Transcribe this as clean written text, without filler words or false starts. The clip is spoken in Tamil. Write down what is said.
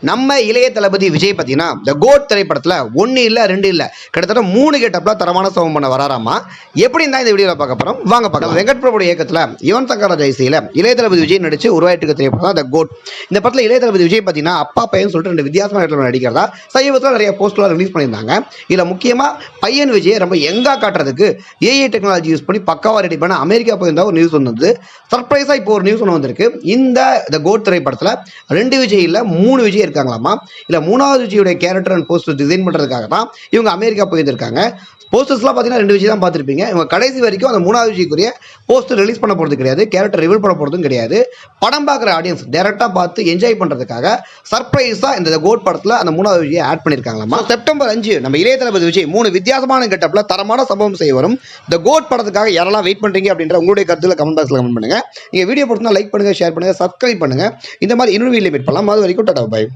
நம்ம இளைய தளபதி விஜய் பார்த்தீங்கன்னா த கோட் திரைப்படத்தில் ஒன்று இல்லை ரெண்டு இல்லை கிட்டத்தட்ட 3 கெட்டப்பில் தரமான சமம் பண்ண வராராமா. எப்படி இருந்தால் இந்த வீடியோவில் பார்க்க போகிறோம் வாங்க பார்க்கலாம். வெங்கட் பிரபுடைய இயக்கத்தில் யுவன் சங்கர் ராஜா இசையில் இளைய தளபதி விஜய் நடிச்சு உருவாயிட்டு திரைப்படம் தான் த கோட். இந்த படத்தில் இளைய தளபதி விஜய் பார்த்தீங்கன்னா அப்பா பையன் சொல்லிட்டு 2 வித்தியாசமான இடத்துல நடிக்கிறதா சமீபத்தில் நிறைய போஸ்டர்லாம் ரிலீஸ் பண்ணியிருந்தாங்க. இதில் முக்கியமாக பையன் விஜய் ரொம்ப யங்கா காட்டுறதுக்கு ஏஐ டெக்னாலஜி யூஸ் பண்ணி பக்காவாக ரெடி பண்ண அமெரிக்கா போயிருந்தா ஒரு நியூஸ் வந்தது. சர்ப்ரைஸாக இப்போ ஒரு நியூஸ் ஒன்று வந்திருக்கு. இந்த த கோட் திரைப்படத்தில் 2 விஜய் இல்லை 3 விஜய் இருக்காங்களாமா. இல்ல 3வது விஜயோட கேரக்டர் அண்ட் போஸ்டர் டிசைன் பண்றதுக்காக தான் இவங்க அமெரிக்கா போயிருக்காங்க. போஸ்டர்ஸ்லாம் பார்த்தீங்கன்னா 2 விஜய் தான் பார்த்துருப்பீங்க. இவங்க கடைசி வரைக்கும் அந்த 3வது விஜய்க்குரிய போஸ்டர் ரிலீஸ் பண்ண போகிறது கிடையாது, கேரக்டர் ரிவீல் பண்ண போகிறதும் கிடையாது. படம் பார்க்குற ஆடியன்ஸ் டேரெக்டாக பார்த்து என்ஜாய் பண்ணுறதுக்காக சர்ப்ரைஸாக இந்த கோட் படத்தில் அந்த 3வது விஜயை ஆட் பண்ணியிருக்காங்களாமா. செப்டம்பர் 5 நம்ம இளைய தளபதி விஜய் 3 வித்தியாசமான கெட்டப்பில் தரமான சம்பவம் செய்ய வரும். இந்த கோட் படத்துக்காக யாரெல்லாம் வெயிட் பண்ணுறீங்க அப்படின்ற உங்களுடைய கருத்துல கமெண்ட் பாக்ஸில் கமெண்ட் பண்ணுங்க. நீங்கள் வீடியோ பிடிச்சா லைக் பண்ணுங்க, ஷேர் பண்ணுங்க, சப்ஸ்கிரைப் பண்ணுங்க. இந்த மாதிரி இன்னொரு வீடியோ மீட் பண்ணலாம். அது வரைக்கும் டாடா பை.